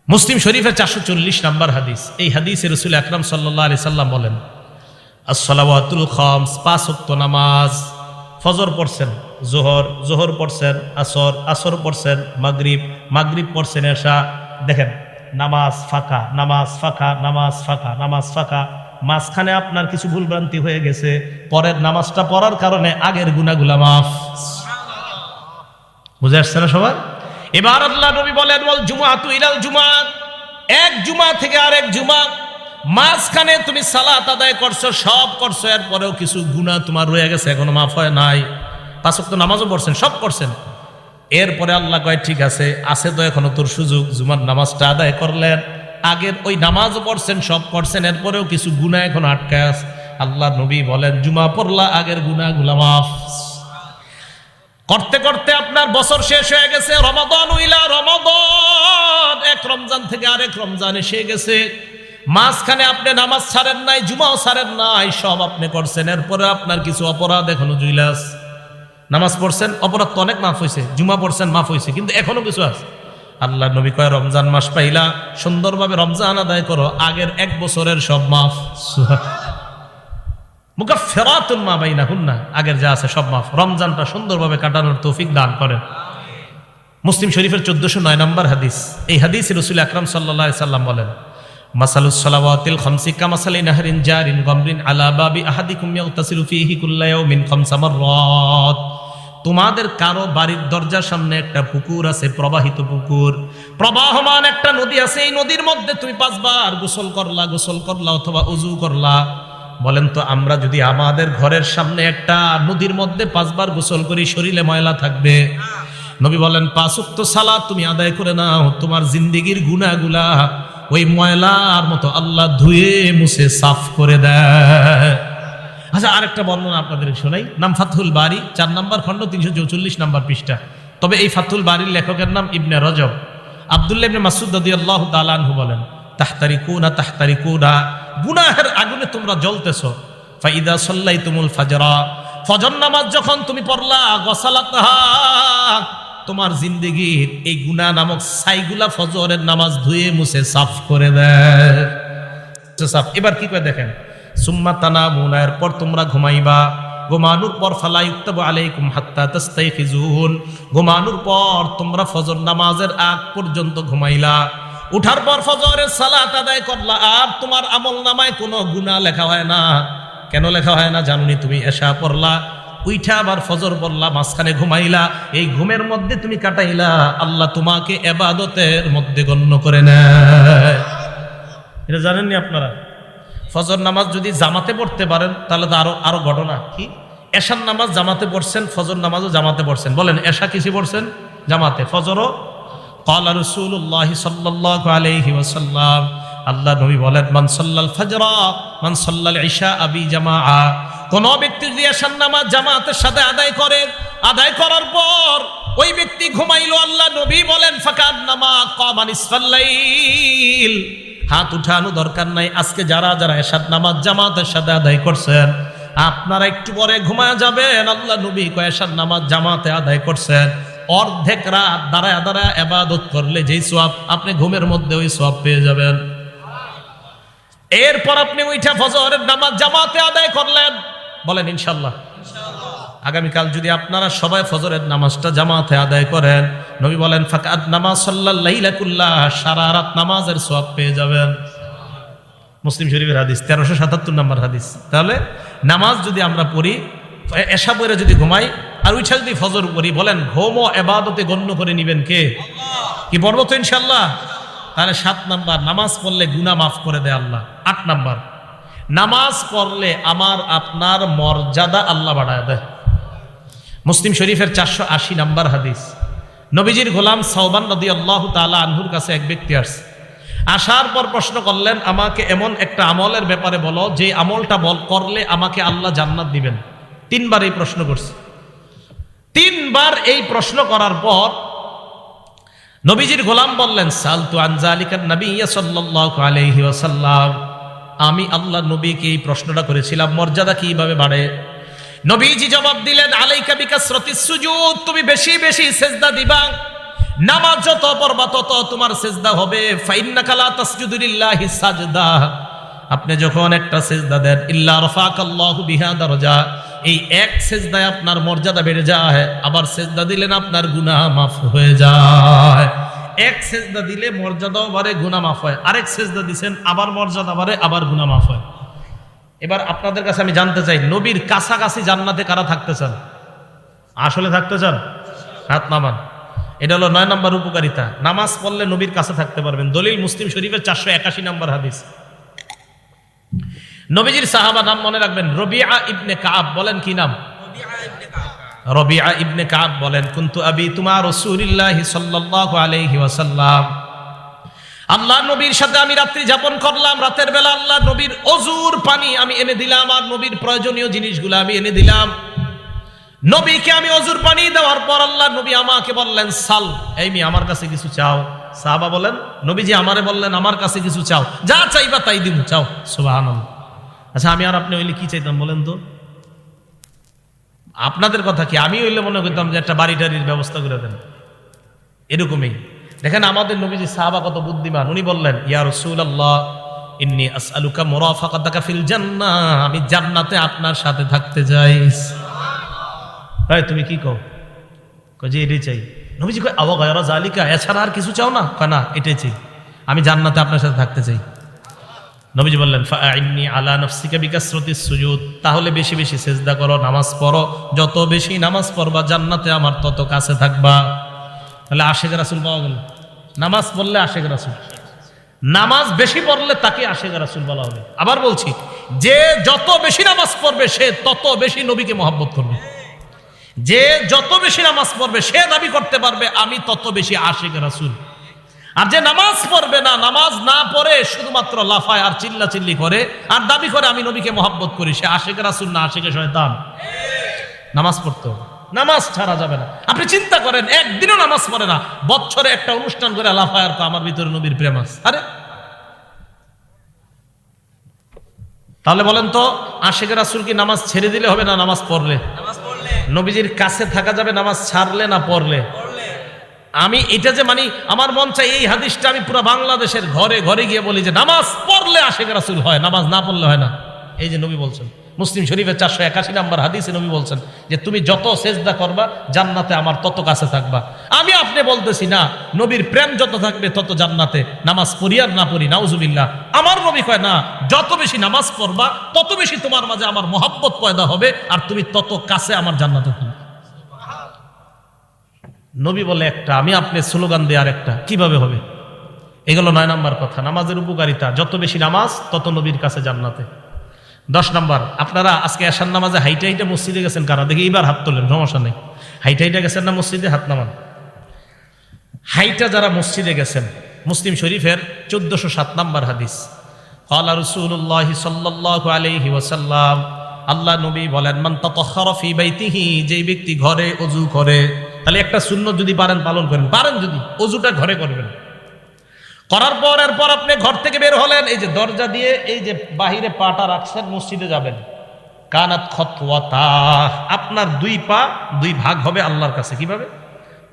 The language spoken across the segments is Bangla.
মুসলিম শরীফের 440 নম্বর হাদিস। এই হাদিসে রাসূল আকরাম সাল্লাল্লাহু আলাইহি সাল্লাম বলেন, as-salawatul khams, 5 ওয়াক্ত নামাজ। ফজর পড়ছেন, জোহর পড়ছেন, আসর পড়ছেন, মাগরিব পড়ছেন, এশা। দেখেন নামাজ ফাঁকা, নামাজ ফাঁকা, নামাজ ফাঁকা, নামাজ ফাঁকা। মাঝখানে আপনার কিছু ভুলভ্রান্তি হয়ে গেছে, পরের নামাজটা পড়ার কারণে আগের গুনাহগুলা মাফ। বুঝে আসছে না সবার? এবার আল্লাহ নবী বলেন, ওয়াল জুমআতু ইলাল জুমআ, এক জুমা থেকে আরেক জুমা, মাঝখানে তুমি সালাত আদায় করছো, সব করছো, এরপরেও কিছু গুনাহ তোমার রয়ে গেছে, এখনো মাফ হয় নাই। 5 ওয়াক্ত নামাজও পড়ছেন, সব করছেন, এরপরে আল্লাহ কয় ঠিক আছে তো এখনো তোর সুযোগ, জুমার নামাজটা আদায় করলেন, আগের ওই নামাজও পড়ছেন, সব করছেন, এরপরেও কিছু গুনাহ এখনো আটকায় আছে। আল্লাহ নবী বলেন, জুমা পড়লা, আগের গুনাহগুলা মাফ। করতে করতে আপনার বছর শেষ হয়ে গেছে, রমাদান উইলা রমাদান, এক রমজান থেকে আরেক রমজান এসে গেছে, মাঝখানে আপনি নামাজ ছাড়েন নাই, জুমাও ছাড়েন নাই, সব আপনি করছেন, এরপরে আপনার কিছু অপরাধ এখনো জুইলাস। নামাজ পড়ছেন, অপরাধ তো অনেক মাফ হয়েছে, জুমা পড়ছেন মাফ হয়েছে, কিন্তু এখনো কিছু আছে। আল্লাহ নবী কয়, রমজান মাস পাইলা, সুন্দরভাবে রমজান আদায় করো, আগের 1 বছরের সব মাফ। মুকাফফিরাতুন মা বাইনাহুন্না, আগের যা আছে সব মাফ। রমজানটা সুন্দরভাবে কাটানোর তৌফিক দান করেন। মুসলিম শরীফের 1409 নম্বর হাদিস। এই হাদিসে রাসূল আকরাম সাল্লাল্লাহু আলাইহি সাল্লাম বলেন, মাসালুস সালাওয়াতিল খামসি কামাসালি নাহরিন জারিন গামরিন আলা বাবি আহাদিকুম ইয়াগতাসিলু ফীহি কুল্লা ইয়াউমিন 5 মাররাত। তোমাদের কারো বাড়ির দরজার সামনে একটা পুকুর আছে, প্রবাহিত পুকুর, প্রবাহমান একটা নদী আছে, এই নদীর মধ্যে তুমি 5 বার গোসল করলা অথবা ওযু করলা। বলেন তো, আমরা যদি আমাদের ঘরের সামনে একটা নদীর মধ্যে 5 বার গোসল করি, শরীরে ময়লা থাকবে? নবী বলেন, 5 ওয়াক্ত সালাত তুমি আদায় করে নাও, তোমার জিন্দেগির গুনাহগুলা ওই ময়লার মতো আল্লাহ ধুয়ে মুছে সাফ করে দেয়। আচ্ছা, আরেকটা বর্ণনা আপনাদের শোনাই। নাম ফাতহুল বারি, 4 নম্বর খণ্ড, 344 নম্বর পৃষ্ঠা। তবে এই ফাতহুল বারির লেখকের নাম ইবনে রজব। আব্দুল্লাহ ইবনে মাসউদ রাদিয়াল্লাহু তাআলা আনহু বলেন, তাহতারিকুনা, গুনাহের আগুনে তোমরা জ্বলতেছো। ফাইদা সাল্লাইতুমুল ফাজরা, ফজর নামাজ যখন তুমি পড়লা, গসালাতহা, তোমার জিন্দেগির এই গুনাহ নামক ছাইগুলা ফজরের নামাজ ধুয়ে মুছে সাফ করে দেয়। এবার কি করে দেখেন, সুম্মা তানামুনা, এরপর তোমরা ঘুমাইবা, ঘুমানোর পর ফালা ইউক্তাবু আলাইকুম হাত্তা তাস্তাইফিজুন, ঘুমানোর পর তোমরা ফজর নামাজের আগ পর্যন্ত ঘুমাইলা, উঠার পর ফজরের সালাত আদায় করলা, আর তোমার আমল নামায় কোনো গুনাহ লেখা হয় না। কেন লেখা হয় না জানুনি? তুমি এশা পড়লা, উইঠা আবার ফজর পড়লা, মাঝখানে ঘুমাইলা, এই ঘুমের মধ্যে তুমি কাটাইলা, আল্লাহ তোমাকে ইবাদতের মধ্যে গণ্য করে নেয়। এটা জানেননি আপনারা? ফজর নামাজ যদি জামাতে পড়তে পারেন তাহলে তো আরো ঘটনা। কি, এশার নামাজ জামাতে পড়ছেন, ফজর নামাজও জামাতে পড়ছেন। বলেন, এশা কিসে পড়ছেন? জামাতে। ফজরও ক্বালা রাসূলুল্লাহ সাল্লাল্লাহু আলাইহি ওয়াসাল্লাম, আল্লাহ নবী বলেন, মান সাল্লাল ফাজরা মান সাল্লাল ইশা আবি জামাআ, কোন ব্যক্তি যদি এশার নামাজ জামাতের সাথে আদায় করে, আদায় করার পর ওই ব্যক্তি ঘুমাইলো, আল্লাহ নবী বলেন, ফাকান্নামা কামা নিসফাল লাইল। হাত উঠানো দরকার নাই। আজকে যারা এশার নামাজ জামাতের সাথে আদায় করছেন, আপনারা একটু পরে ঘুমায় যাবেন। আল্লাহ নবী কয়, এশার নামাজ জামাতে আদায় করছেন, অর্ধেক রাত দাঁড়ায় ইবাদত করলে যেই সওয়াব, আপনি ঘুমের মধ্যে ওই সওয়াব পেয়ে যাবেন। এরপর আপনি উঠে ফজরের নামাজ জামাতে আদায় করলেন, বলেন ইনশাআল্লাহ। আগামীকাল যদি আপনারা সবাই ফজরের নামাজটা জামাতে আদায় করেন, নবী বলেন, ফাকাদ নামাজ সাল্লাল লাইলা কুল্লাহ, সারা রাত নামাজের সওয়াব পেয়ে যাবেন। মুসলিম শরীফের হাদিস, 1377 নম্বর হাদিস। তাহলে নামাজ যদি আমরা পড়ি, এশা পড়ে যদি ঘুমাই, আর উঠা যদি ফজর পড়ি, বলেন ঘুমও ইবাদতে গণ্য করে নিবেন কে? কি পড়বো তো ইনশাআল্লাহ। তাহলে 7 নাম্বার, নামাজ পড়লে গুনাহ মাফ করে দেয় আল্লাহ। 8 নাম্বার, নামাজ পড়লে আমার আপনার মর্যাদা আল্লাহ বাড়ায় দেয়। মুসলিম শরীফের 480 নম্বর হাদিস। নবীজির গোলাম সাওবান রাদিয়াল্লাহু তাআলা আনহুর কাছে এক ব্যক্তি আসছে। আসার পর প্রশ্ন করলেন, আমাকে এমন একটা আমলের ব্যাপারে বলো যে আমলটা করলে আমাকে আল্লাহ জান্নাত দিবেন। 3 বার এই প্রশ্ন করছে। 3 বার এই প্রশ্ন করার পর নবীজির গোলাম বললেন, সালতু আন যালিকা নবী সাল্লাল্লাহু আলাইহি ওয়াসাল্লাম, আমি আল্লাহ নবীকে এই প্রশ্নটা করেছিলাম, মর্যাদা কিভাবে বাড়ে। নবীজি জবাব দিলেন, আলাইকা বিকাসরাতিস সুজুদ, তুমি বেশি বেশি সিজদা দিবা, নামাজ যত পড়বা তত তোমার সিজদা হবে। ফাইন্নাকা লা তাসজুদু লিল্লাহি সাজদা, আপনি যখন একটা সিজদা দেন ইল্লা রাফাকাল্লাহু বিহা দারাজা, এই এক সিজদায় আপনার মর্যাদা বেড়ে যায়। আবার সিজদা দিলেন আপনার গুনাহ মাফ হয়ে যায়। এক সিজদা দিলে মর্যাদাও বাড়ে, গুনাহ মাফ হয়। আরেক সিজদা দিবেন আবার মর্যাদা বাড়ে, আবার গুনাহ মাফ হয়। এবার আপনাদের কাছে আমি জানতে চাই, নবীর কাছাকাছি জান্নাতে কারা থাকতে চান? আসলে থাকতে চান? হাত নামান। এটা হলো 9 নম্বর উপকারিতা। নামাজ পড়লে নবীর কাছে থাকতে পারবেন। দলিল মুসলিম শরীফের 481 নম্বর হাদিস। নবীজির সাহাবা নাম মনে রাখবেন, রবিআ ইবনে কাব। বলেন কি নাম? রবিআ ইবনে কাব বলেন, কুনতু আবিতু মা রাসূলিল্লাহি সাল্লাল্লাহু আলাইহি ওয়াসাল্লাম, আল্লাহ নবীর সাথে আমি রাত্রি যাপন করলাম। রাতের বেলা আল্লাহ নবীর ওযুর পানি আমি এনে দিলাম, আর নবীর প্রয়োজনীয় জিনিসগুলো আমি এনে দিলাম। নবীকে আমি ওযুর পানি দেওয়ার পর আল্লাহ নবী আমাকে বললেন, সাল, এই মি আমার কাছে কিছু চাও। সাহাবা বলেন, নবীজি আমারে বললেন আমার কাছে কিছু চাও, যা চাইবা তাই দিব, চাও। সুবহানাল্লাহ। আচ্ছা, আমি আর আপনি হইলে কি চাইতাম বলেন তো? আপনাদের কথা কি, আমি হইলে মনে করতাম যে একটা বাড়ি টাড়ির ব্যবস্থা করে দেন, এরকমই। দেখেন আমাদের নবীজি সাহাবা কত বুদ্ধিমান। উনি বললেন, ইয়া রাসূলুল্লাহ ইন্নী আসআলুকা মুরাফাকাতাকা ফিল জান্নাহ, আমি জান্নাতে আপনার সাথে থাকতে চাই। ভাই তুমি কি কও? কয় যে এটাই চাই। নবীজি কয় আওয়া গায়রা জালিকা, এছাড়া আর কিছু চাও না? কয় না, এটাই চাই, আমি জান্নাতে আপনার সাথে থাকতে চাই। নবীজি বললেন, ফাআইন্নী আলা নাফসিকা বিকাসরাতিস সুজুদ, তাহলে বেশি বেশি সিজদা করো, নামাজ পড়ো। যত বেশি নামাজ পড়বা জান্নাতে আমার তত কাছে থাকবা। তাহলে আশিক রাসূল পাওয়া গেল। নামাজ পড়লে আশিক রাসূল, নামাজ বেশি পড়লে তাকে আশিক রাসূল বলা হবে। আবার বলছি, যে যত বেশি নামাজ পড়বে সে তত বেশি নবীকে মহব্বত করবে। যে যত বেশি নামাজ পড়বে সে দাবি করতে পারবে আমি তত বেশি আশিক রাসূল। আর যে নামাজ পড়বে না, নামাজ না পড়ে শুধুমাত্র লাফায় আর চিল্লা চিল্লি করে আর দাবি করে আমি নবীকে মহব্বত করি, সে আশিক রাসূল না আশিকে শয়তান। নামাজ পড়তে হবে, নামাজ ছাড়া যাবে না। আপনি চিন্তা করেন, একদিনও নামাজ পড়ে না, বছরে একটা অনুষ্ঠান করে লাফায় আর আমার ভিতরে নবীর প্রেম আছে। আরে তাহলে বলেন তো, আশিক রাসূল কি নামাজ ছেড়ে দিলে হবে না নামাজ পড়লে? নবীজির কাছে থাকা যাবে নামাজ ছাড়লে না পড়লে? আমি এটা যে মানি, আমার মন চাই এই হাদিসটা আমি পুরো বাংলাদেশের ঘরে ঘরে গিয়ে বলি যে নামাজ পড়লে আশিক রাসূল হয়, নামাজ না পড়লে হয় না। এই যে নবী বলছেন, মুসলিম শরীফের 481 নম্বর হাদিসে নবী বলছেন যে তুমি যত সেজদা করবা জান্নাতে আমার তত কাছে থাকবা। আমি আপনি বলতেছি না, নবীর প্রেম যত থাকবে তত জান্নাতে। নামাজ পড়ি আর না পড়ি, নাউজুবিল্লাহ। আমার নবী কয় না, যত বেশি নামাজ পড়বা তত বেশি তোমার মাঝে আমার মহব্বত পয়দা হবে আর তুমি তত কাছে আমার জান্নাতে থাকবে। নবী বলে একটা, আমি আপনি স্লোগান দিয়ে আর একটা, কিভাবে হবে? এগুলো 9 নম্বর কথা, নামাজের উপকারিতা। যত বেশি নামাজ তত নবীর কাছে জান্নাতে। 10 নম্বর, আপনারা আজকে এশার নামাজে হাইটা হাইটা মসজিদে গেছেন কারা? দেখি এইবার হাত তোলেন, সমস্যা নেই। হাইটা হাইটা গেছেন না মসজিদে? হাত নামান। হাইটা যারা মসজিদে গেছেন, মুসলিম শরীফের 1407 নম্বর হাদিস। ক্বালা রাসূলুল্লাহি সাল্লাল্লাহু আলাইহি ওয়াসাল্লাম, আল্লাহ নবী বলেন, মান তাতাহহারা ফি বাইতিহি, যেই ব্যক্তি ঘরে ওযু করে। তাহলে একটা সুন্নত যদি পারেন পালন করেন, পারেন যদি ওযুটা ঘরে করবেন। করার পর এরপর আপনি ঘর থেকে বের হলেন, এই যে দরজা দিয়ে এই যে বাহিরে পাটা রাখছেন, মসজিদে যাবেন। কানাত খতওয়াতা, আপনার 2 পা 2 ভাগ হবে আল্লাহর কাছে। কিভাবে?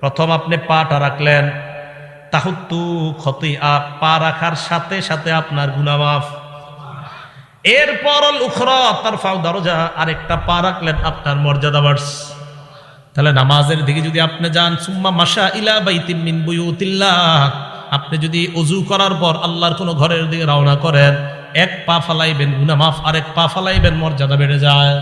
প্রথম আপনি পাটা রাখলেন, তাহুত্তু খতিআ, পা রাখার সাথে সাথে আপনার গুনাহ মাফ। এরপর আল উখরা তারফাউ দারাজা, আরেকটা পা রাখলেন আপনার মর্যাদা বাড়ছে। তাহলে নামাজের দিকে যদি আপনি যান, সুম্মা মাশা ইলা বাইতিন মিন বুয়ুতিল্লাহ, আপনি যদি ওযু করার পর আল্লাহর কোন ঘরের দিকে রওনা করেন, 1 পা ফালাইবেন গুনাহ মাফ, আর 1 পা ফালাইবেন মর্যাদা বেড়ে যায়।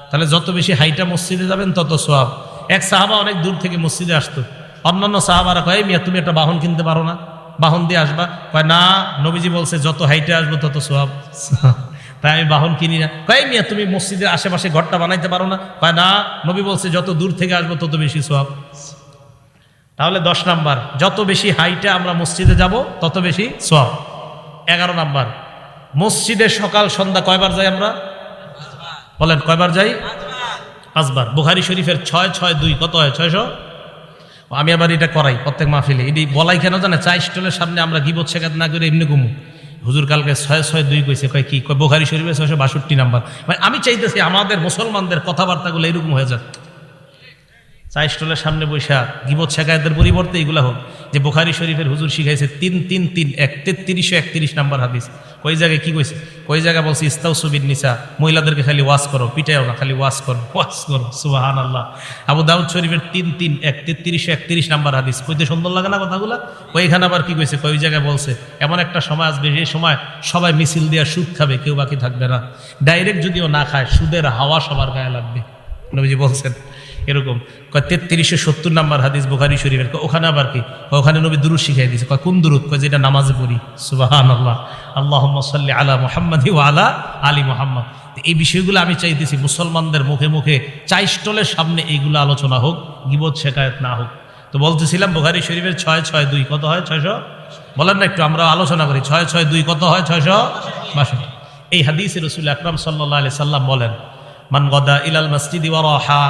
তাহলে যত বেশি হাইটা মসজিদে যাবেন তত সওয়াব। এক সাহাবা অনেক দূর থেকে মসজিদে আসতো, অন্যান্য সাহাবারা কয়, মিয়া তুমি একটা বাহন কিনতে পারো না, বাহন দিয়ে আসবা? কয় না, নবীজি বলছে যত হাইটে আসবো তত সওয়াব, তাই আমি বাহন কিনি না। কয় মিয়া তুমি মসজিদের আশেপাশে ঘরটা বানাইতে পারো না? কয় না, নবী বলছে যত দূর থেকে আসবো তত বেশি সওয়াব। তাহলে 10 নাম্বার, যত বেশি হাইটে আমরা মসজিদে যাব তত বেশি সওয়াব। 11 নাম্বার, মসজিদে সকাল সন্ধ্যা কয়বার যাই আমরা? বলেন কয়বার যাই? 5 বার। বুখারী শরীফের 662 কত হয়? 600। আমি আবার এটা করাই প্রত্যেক মাহফিলে। এটি বলাই কেন জানে? চা স্টলের সামনে আমরা গিবত শেখাত না করে এমনি ঘুমু। হুজুর কালকে 662 কইছে, কয় কি? কয় বুখারী শরীফের 662 নাম্বার। মানে আমি চাইতেছি আমাদের মুসলমানদের কথাবার্তাগুলো এরকম হয়ে যাক। চা স্টলের সামনে বৈশা গিবত শেখায়তের পরিবর্তে এগুলা হোক, যে বুখারী শরীফের হুজুর শিখাইছে 3-3-3-1 3331 নাম্বার হাদিস। কই জায়গায় কি কইছে? কই জায়গা বলছে ইস্তাউসু বিন নিসা, মহিলাদেরকে খালি ওয়াজ করো, পিটাইও না, খালি ওয়াজ করো, ওয়াজ করো। সুবহানাল্লাহ। আবু দাউদ শরীফের 3-3-1 3331 নাম্বার হাদিস। কইতে সুন্দর লাগে না কথাগুলা? ওইখানে আবার কি কইছে? কই জায়গায় বলছে এমন একটা সময় আসবে, যে সময় সবাই মিছিল দিয়া সুদ খাবে, কেউ বাকি থাকবে না। ডাইরেক্ট যদিও না খায়, সুদের হাওয়া সবার গায়ে লাগবে, নবীজি বলছেন। এরকম 3370 নাম্বার হাদিস বুখারী শরীফের। ওখানে আবার কি? ওখানে নবী দুরূদ শিখাই দিয়েছে। কোন দুরূদ? যেটা নামাজে পড়ি। সুবহানাল্লাহ। আল্লাহুম্মা সাল্লি আলা মুহাম্মাদ ওয়া আলা আলি মুহাম্মাদ। এই বিষয়গুলো আমি চাইতেছি মুসলমানদের মুখে মুখে চা স্টলের সামনে এইগুলো আলোচনা হোক, গীবত শেখায়ত না হোক। তো বলতেছিলাম বুখারী শরীফের 662 কত হয়? 600 বলেন না একটু, আমরা আলোচনা করি। 662 কত হয়? 662। এই হাদিসে রাসূল আকরাম সাল্লাল্লাহু আলাইহি সাল্লাম বলেন, মান গাদা ইলাল মসজিদি ওয়া রাহা,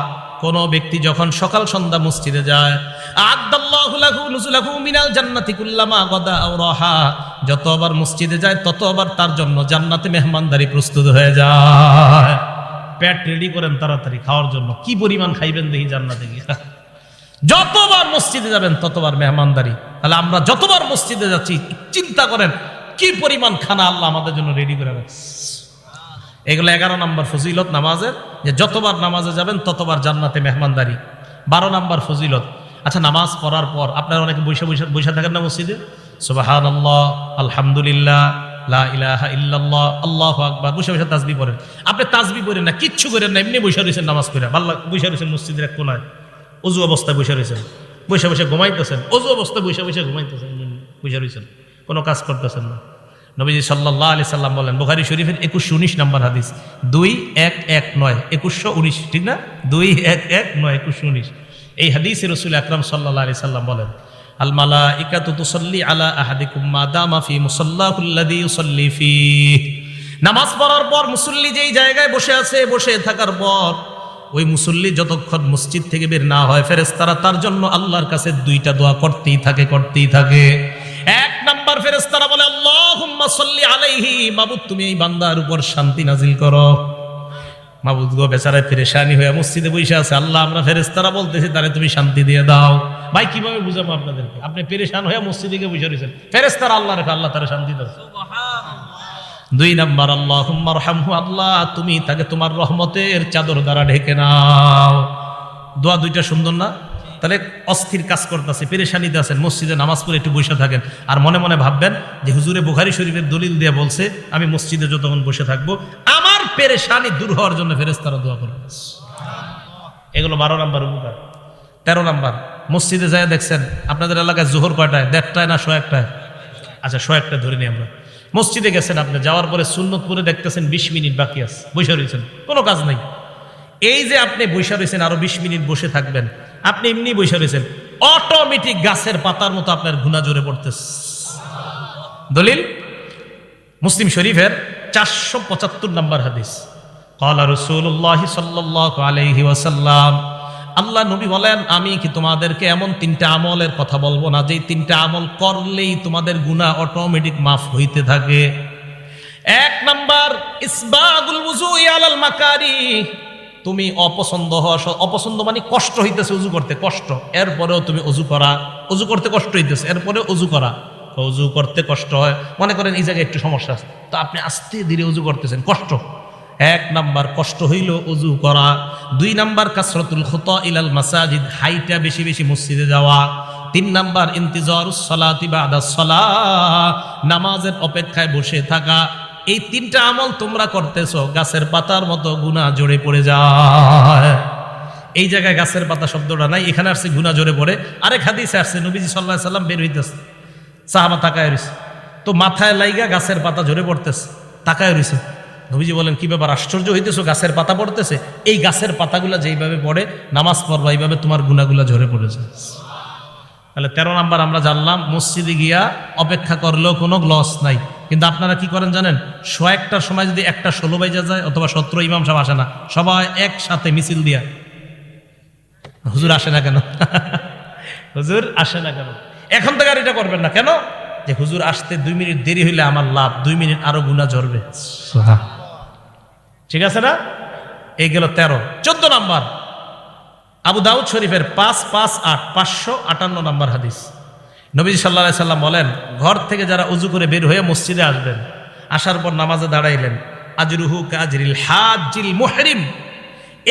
কোন ব্যক্তি যখন সকাল সন্ধ্যা মসজিদে যায়, আ'আদাল্লাহু লাহু নুজুলাহু মিনাল জান্নাতি কুল্লামা গাদা আও রাহা, যতবার মসজিদে যায় ততবার তার জন্য জান্নাতে মেহমানদারি প্রস্তুত হয়ে যায়। পেট রেডি করেন তাড়াতাড়ি খাওয়ার জন্য। কি পরিমাণ খাইবেন দেখি জান্নাতে গিয়ে। যতবার মসজিদে যাবেন ততবার মেহমানদারি। তাহলে আমরা যতবার মসজিদে যাচ্ছি, চিন্তা করেন কি পরিমাণ খানা আল্লাহ আমাদের জন্য রেডি করে রাখছে। এগুলো 11 নম্বর ফজিলত নামাজের, যে যতবার নামাজে যাবেন ততবার জান্নাতে মেহমানদারি। 12 নম্বর ফজিলত। আচ্ছা, নামাজ পড়ার পর আপনারা অনেকে বসে থাকেন না মসজিদে? সুবহানাল্লাহ, আলহামদুলিল্লাহ, লা ইলাহা ইল্লাল্লাহ, আল্লাহু আকবার, বসে বসে তাসবিহ পড়েন। আপনি তাসবিহ পড়েন না, কিচ্ছু করেন না, এমনি বসে রয়েছেন নামাজ পড়ে। আল্লাহ বসে রয়েছেন মসজিদের এক কোনায়, অজু অবস্থায় বসে রয়েছেন, বসে বসে ঘুমাইতেছেন, অজু অবস্থায় বসে বসে ঘুমাইতেছেন, বসে রয়েছেন, কোনো কাজ করতেছেন না। নবীজি সাল্লাল্লাহু আলাইহি সাল্লাম বলেন, বুখারী শরীফের 2119 নাম্বার হাদিস, 2119, 2119, ঠিক না? 2119, 2119। এই হাদিসে রাসূল আকরাম সাল্লাল্লাহু আলাইহি সাল্লাম বলেন, আল মালাইকাতু তুসাল্লি আলা আহাদিকুম মা দামা ফি মুসাল্লাহুল্লাযী ইউসাল্লি ফীহ। নামাজ পড়ার পর মুসল্লি যেই জায়গায় বসে আছে, বসে থাকার পর ওই মুসল্লি যতক্ষণ মসজিদ থেকে বের না হয়, ফেরেশতারা তার জন্য আল্লাহর কাছে 2টা দোয়া করতেই থাকে। এক নাম্বার ফেরেশতারা বলে, আল্লাহুম্মা সাল্লি আলাইহি, মাবুদ তুমি এই বান্দার উপর শান্তি নাজিল করো। মাবুদ গো, বেচারা পেরেশানি হয়ে মসজিদে বসে আছে, আল্লাহ আমরা ফেরেশতারা বলতেছি তারে তুমি শান্তি দিয়ে দাও। ভাই কিভাবে বুঝাবো আপনাদেরকে? আপনি পেরেশান হয়ে মসজিদে গিয়ে বসে রয়েছেন, ফেরেশতারা আল্লাহ রেখে, আল্লাহ তারে শান্তি দাও। সুবহানাল্লাহ। 2 নাম্বার, আল্লাহুম্মা আরহামহু, আল্লাহ তুমি তাকে তোমার রহমতের চাদর দ্বারা ঢেকে নাও। দোয়া 2টা সুন্দর না? তাহলে অস্থির কাজ করতেছে, পেরেশানিতে আছেন, মসজিদে নামাজ পড়ে একটু বসে থাকেন, আর মনে মনে ভাববেন যে হুজুরে বুখারী শরীফের দলিল দিয়ে বলছে আমি মসজিদে যতক্ষণ বসে থাকবো আমার পেরেশানি দূর হওয়ার জন্য ফেরেশতারা দোয়া করবে। এগুলো 12 নম্বর উপকার। 13 নম্বর, মসজিদে যায় দেখছেন আপনাদের এলাকায় জোহর কয়টায়? 1:30 না 1:01? আচ্ছা 1:01 ধরে নিই আমরা। মসজিদে গেছেন, আপনি যাওয়ার পরে সুন্নত পড়ে দেখতেছেন 20 মিনিট বাকি আছে, বসে রয়েছেন, কোনো কাজ নাই। এই যে আপনি বসে রয়েছেন, আরো 20 মিনিট বসে থাকবেন, আপনি এমনি বসে রয়েছেন, অটোমেটিক গাছের পাতার মতো আপনার গুনাহ জোরে পড়তেছে। দলিল মুসলিম শরীফের 475 নম্বর হাদিস। ক্বালা রাসূলুল্লাহ সাল্লাল্লাহু আলাইহি ওয়াসাল্লাম, আল্লাহ নবী বলেন, আমি কি তোমাদেরকে এমন 3টা আমলের কথা বলবো না, যেই 3টা আমল করলেই তোমাদের গুনাহ অটোমেটিক মাফ হইতে থাকে? 1 নাম্বার, ইসবাগুল ওযুই আলাল মাকারিহ। তুমি অপছন্দ মানে কষ্ট হইতেছে অজু করতে, কষ্ট, এরপরেও তুমি অজু করতে কষ্ট হইতেছে, এরপরে অজু করতে কষ্ট হয়। মনে করেন এই জায়গায় একটু সমস্যা আছে, তো আপনি আস্তে ধীরে অজু করতেছেন, কষ্ট। 1 নাম্বার কষ্ট হইল অজু করা। 2 নাম্বার, কাসরাতুল খুতা ইলাল মাসাজিদ, হাইটা বেশি বেশি মসজিদে যাওয়া। 3 নাম্বার, ইন্তিজারুস সালাতি বাদাস সালাহ, নামাজের অপেক্ষায় বসে থাকা। এই 3টা আমল তোমরা করতেছো, গাছের পাতার মতো গুনাহ জোরে পড়ে যায়। এই জায়গায় গাছের পাতা শব্দটা নাই, এখানে আসছে গুনাহ জোরে পড়ে। আরেক হাদিসে আসছে নবীজি সাল্লাল্লাহু আলাইহি সাল্লাম বের হইতেছে, সাহাবা তাকায় রইছে, তো মাথায় লাইগা গাছের পাতা ঝরে পড়তেছে, তাকায় রইছে। নবীজি বলেন, কি ব্যাপার, আশ্চর্য হইতেছো, গাছের পাতা পড়তেছে? এই গাছের পাতাগুলা যেইভাবে পড়ে নামাজ পড়বা, এইভাবে তোমার গুনাহগুলা ঝরে পড়েছে। তাহলে 13 নাম্বার আমরা জানলাম, মসজিদে গিয়া অপেক্ষা করলেও কোনো লস নাই। কিন্তু আপনারা কি করেন জানেন? 1:01টার সময় যদি 1:16 বাজে যায়, অথবা 17 ইমাম সাহেব আসে না, সবাই একসাথে মিছিল দিয়া, হুজুর আসে না কেন? হুজুর আসে না কেন? এখন থেকে আর এটা করবেন না। কেন? যে হুজুর আসতে 2 মিনিট দেরি হইলে আমার লাভ, 2 মিনিট আরো গুনাহ ঝরবে। ঠিক আছে না? এই গেল 13। 14 নাম্বার, আবু দাউদ শরীফের 558 নম্বর হাদিস। নবীজি সাল্লাল্লাহু আলাইহি সাল্লাম বলেন, ঘর থেকে যারা উজু করে বের হয়ে মসজিদে আসবেন, আসার পর নামাজে দাঁড়াইলেন, আজরুহু কাজরিল হাজিল মুহরিম,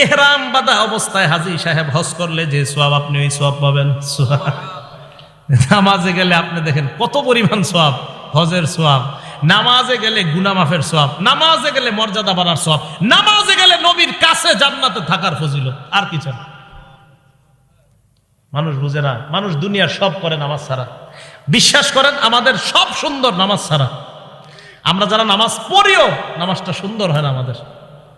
ইহরাম বাঁধা অবস্থায় হাজী সাহেব হজ করলে যে সওয়াব আপনি ওই সওয়াব পাবেন। নামাজে গেলে আপনি দেখেন কত পরিমাণ সওয়াব, হজের সওয়াব, নামাজে গেলে গুনাহ মাফের সওয়াব, নামাজে গেলে মর্যাদা বাড়ার সওয়াব, নামাজে গেলে নবীর কাছে জান্নাতে থাকার ফজিলত। আর কি চান? মানুষ বুঝে না, মানুষ দুনিয়ার সব করে নামাজ ছাড়া। বিশ্বাস করেন আমাদের সব সুন্দর নামাজ ছাড়া। আমরা যারা নামাজ পড়িও নামাজটা সুন্দর হয় না আমাদের।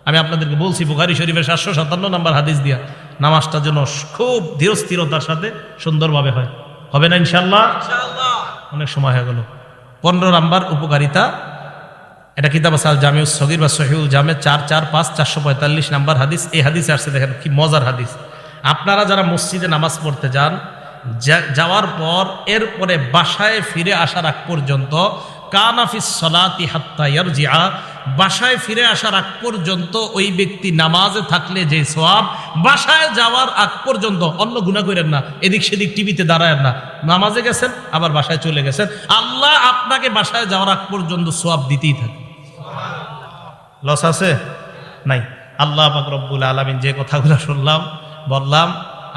আমি আপনাদেরকে বলছি বুখারী শরীফের 757 নম্বর হাদিস দিয়া, নামাজটা যেন খুব ধীর স্থিরতার সাথে সুন্দরভাবে হয়। হবে না ইনশাআল্লাহ? অনেক সময় হয়ে গেল। 15 নম্বর উপকারিতা, এটা কিতাব আছে আল জামিউস সগীর বা সহিহুল জামে 445 নম্বর হাদিস। এই হাদিসে আসছে, দেখেন কি মজার হাদিস। আপনারা যারা মসজিদে নামাজ পড়তে যান, যাওয়ার পর এরপরে বাসায় ফিরে আসার আগ পর্যন্ত, কানাফিস সালাতি হাত্তা ইয়ারজিআ, বাসায় ফিরে আসার আগ পর্যন্ত ওই ব্যক্তি নামাজে থাকলে যে সওয়াব, বাসায় যাওয়ার আগ পর্যন্ত অন্য গুনাহ করেন না, এদিক সেদিক টিভিতে দাঁড়ায়েন না, নামাজে গেছেন আবার বাসায় চলে গেছেন, আল্লাহ আপনাকে বাসায় যাওয়ার আগ পর্যন্ত সওয়াব দিতেই থাকে। লস আছে? নাই। আল্লাহ পাক রব্বুল আলামিন যে কথাগুলো শুনলাম বললাম,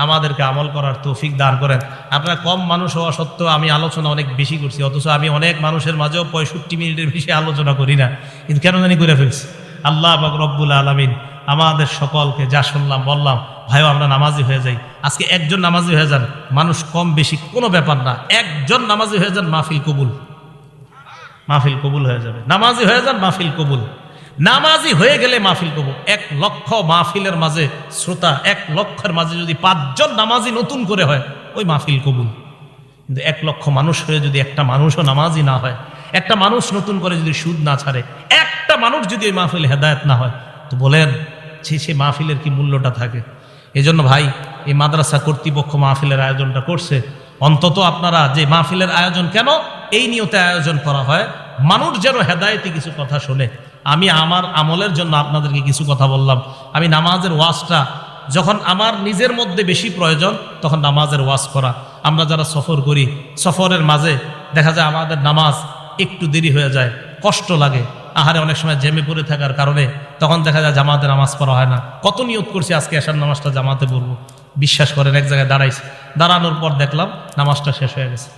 আমাদেরকে আমল করার তৌফিক দান করেন। আপনারা কম মানুষ হওয়া সত্ত্বেও আমি আলোচনা অনেক বেশি করছি, অথচ আমি অনেক মানুষের মাঝেও 65 মিনিটের বেশি আলোচনা করি না, কিন্তু কেন জানি করে ফেলছি। আল্লাহ পাক রব্বুল আলামিন আমাদের সকলকে যা শুনলাম বললাম, ভাইও আমরা নামাজি হয়ে যাই। আজকে একজন নামাজি হয়ে যান, মানুষ কম বেশি কোনো ব্যাপার না, একজন নামাজি হয়ে যান, মাহফিল কবুল, মাহফিল কবুল হয়ে যাবে। নামাজি হয়ে যান, মাহফিল কবুল। নামাজি হয়ে গেলে মাহফিল কবুল। 1 লক্ষ মাহফিলের মাঝে শ্রোতা, 1 লক্ষের মাঝে যদি 5 জন নামাজি নতুন করে হয়, ওই মাহফিল কবুল। কিন্তু 1 লক্ষ মানুষ হয়ে যদি একটা মানুষও নামাজি না হয়, একটা মানুষ নতুন করে যদি সুদ না ছাড়ে, একটা মানুষ যদি ওই মাহফিল হেদায়েত না হয়, তো বলেন সে মাহফিলের কি মূল্যটা থাকে? এজন্য ভাই, এই মাদ্রাসা কর্তৃপক্ষ মাহফিলের আয়োজনটা করছে, অন্তত আপনারা যে মাহফিলের আয়োজন কেন এই নিয়তে আয়োজন করা হয়, মানুষ যেন হেদায়েতে কিছু কথা শোনে। আমি আমার আমলের জন্য আপনাদেরকে কিছু কথা বললাম। আমি নামাজের ওয়াজটা যখন আমার নিজের মধ্যে বেশি প্রয়োজন, তখন নামাজের ওয়াজ করা। আমরা যারা সফর করি, সফরের মাঝে দেখা যায় আমাদের নামাজ একটু দেরি হয়ে যায়, কষ্ট লাগে, আহারে অনেক সময় জেমে পড়ে থাকার কারণে তখন দেখা যায় জামাতে নামাজ পড়া হয় না। কত নিয়ত করছি আজকে এশার নামাজটা জামাতে পড়বো, বিশ্বাস করেন এক জায়গায় দাঁড়াইছি, দাঁড়ানোর পর দেখলাম নামাজটা শেষ হয়ে গেছে।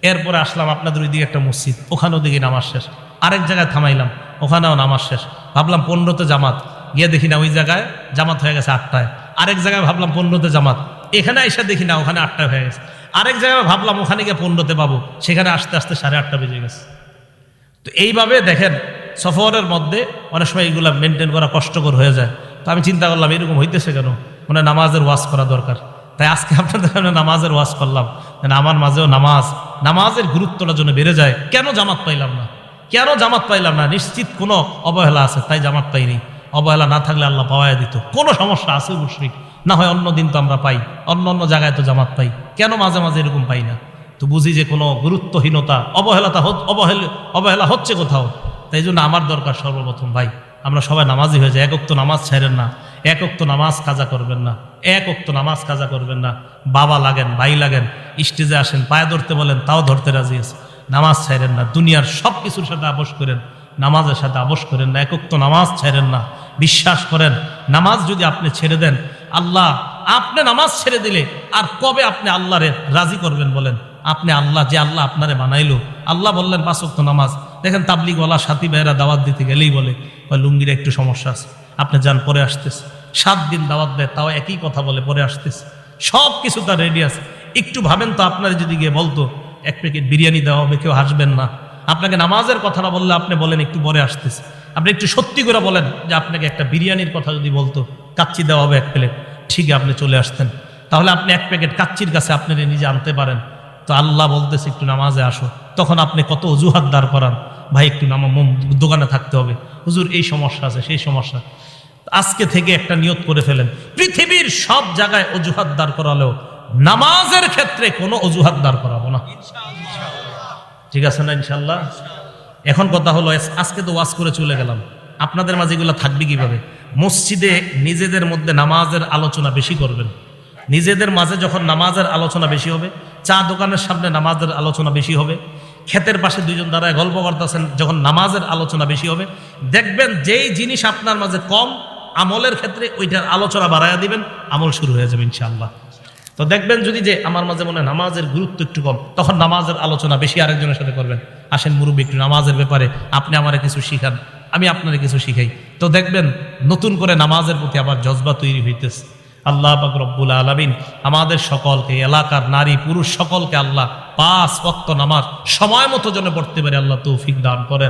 এরপরে আসলাম আপনাদের ওইদিকে একটা মসজিদ, ওখানেও দিকে নামাজ শেষ। আরেক জায়গায় থামাইলাম, ওখানেও নামাজ শেষ। ভাবলাম 15তে জামাত, গিয়ে দেখি না ওই জায়গায় জামাত হয়ে গেছে 8টায়। আরেক জায়গায় ভাবলাম 15তে জামাত, এখানে এসে দেখি না ওখানে 8টায় হয়ে গেছে। আরেক জায়গায় ভাবলাম ওখানে গিয়ে 15তে পাবো, সেখানে আসতে আসতে 8:30 বেজে গেছে। তো এইভাবে দেখেন সফরের মধ্যে অনেক সময় এইগুলো মেনটেন করা কষ্টকর হয়ে যায়। তো আমি চিন্তা করলাম এরকম হইতেছে কেন, মানে নামাজের ওয়াজ করা দরকার। তাই আজকে আপনাদের সামনে নামাজের ওয়াজ করলাম, যেন আমার মাঝেও নামাজের গুরুত্বটা যেন বেড়ে যায়। কেন জামাত পাইলাম না, কেন জামাত পাইলাম না? নিশ্চিত কোনো অবহেলা আছে, তাই জামাত পাইনি। অবহেলা না থাকলে আল্লাহ পাওয়াই দিত। কোনো সমস্যা আছে মুশরিক না হয় অন্য দিন তো আমরা পাই, অন্য জায়গায় তো জামাত পাই, কেন মাঝে মাঝে এরকম পাই না? তো বুঝি যে কোনো গুরুত্বহীনতা, অবহেলা হচ্ছে কোথাও। তাই জন্য আমার দরকার সর্বপ্রথম ভাই, আমরা সবাই নামাজি হয়ে যাই। 1 ওয়াক্ত নামাজ ছাড়েন না, 1 ওয়াক্ত নামাজ কাজা করবেন না, 1 ওয়াক্ত নামাজ কাজা করবেন না। বাবা লাগেন, ভাই লাগেন, স্টেজে আসেন, পায়ে ধরতে বলেন, তাও ধরতে রাজি আছে। নামাজ ছাড়েন না, দুনিয়ার সব কিছুর সাথে আপোষ করেন, নামাজের সাথে আপোষ করেন না। 1 ওয়াক্ত নামাজ ছাড়েন না। বিশ্বাস করেন, নামাজ যদি আপনি ছেড়ে দেন, আল্লাহ আপনি নামাজ ছেড়ে দিলে আর কবে আপনি আল্লাহরে রাজি করবেন বলেন? আপনি আল্লাহ, যে আল্লাহ আপনারে বানাইলো, আল্লাহ বললেন 5 ওয়াক্ত নামাজ। দেখেন তাবলিগওয়ালা সাথী ভাইয়েরা দাওয়াত দিতে গেলেই বলে লুঙ্গির একটু সমস্যা আছে, আপনি যান পরে আসতেছে। 7 দিন দাওয়াত দেয়, তাও একই কথা বলে পরে আসতেছে। সব কিছু তার রেডি আছে। একটু ভাবেন তো, আপনার যদি গিয়ে বলতো 1 প্যাকেট বিরিয়ানি দেওয়া হবে, কেউ হাসবেন না। আপনাকে নামাজের কথাটা বললে আপনি বলেন একটু পরে আসতেছে। আপনি একটু সত্যি করে বলেন যে আপনাকে একটা বিরিয়ানির কথা যদি বলতো, কাচ্চি দেওয়া হবে 1 প্লেট, ঠিক আপনি চলে আসতেন। তাহলে আপনি 1 প্যাকেট কাচ্চির কাছে আপনি নিজে আনতে পারেন। তো আল্লাহ বলতেছে একটু নামাজে আসো, তখন আপনি কত অজুহাত দাঁড় করান, ভাই একটু দোকানে থাকতে হবে, হুজুর এই সমস্যা আছে, সেই সমস্যা। আজকে থেকে একটা নিয়ত করে ফেলেন, পৃথিবীর সব জায়গায় অজুহাত দাঁড় করালেও নামাজের ক্ষেত্রে কোনো অজুহাত দাঁড় করাবো না। ঠিক আছে না ইনশাল্লাহ? এখন কথা হলো, আজকে তো ওয়াজ করে চলে গেলাম, আপনাদের মাঝে এগুলো থাকবে কিভাবে? মসজিদে নিজেদের মধ্যে নামাজের আলোচনা বেশি করবেন, নিজেদের মাঝে যখন নামাজের আলোচনা বেশি হবে, চা দোকানের সামনে নামাজের আলোচনা বেশি হবে, ক্ষেতের পাশে দুইজন দাঁড়ায় গল্প করতেছেন, যখন নামাজের আলোচনা বেশি হবে, দেখবেন যেই জিনিস আপনার মাঝে কম আমলের ক্ষেত্রে ওইটার আলোচনা বাড়াইয়া দিবেন, আমল শুরু হয়ে যাবে ইনশাআল্লাহ। তো দেখবেন যদি যে আমার মাঝে মনে হয় নামাজের গুরুত্ব একটু কম, তখন নামাজের আলোচনা বেশি আরেকজনের সাথে করবেন। আসেন মুরব্বী, একটু নামাজের ব্যাপারে আপনি আমারে কিছু শিখান, আমি আপনারে কিছু শিখাই। তো দেখবেন নতুন করে নামাজের প্রতি আবার জজবা তৈরি হইতেছে। আল্লাহ পাক রব্বুল আলামিন আমাদের সকলকে, এলাকার নারী পুরুষ সকলকে আল্লাহ 5 ওয়াক্ত নামাজ সময় মতো যেন পড়তে পারে আল্লাহ তৌফিক দান করেন।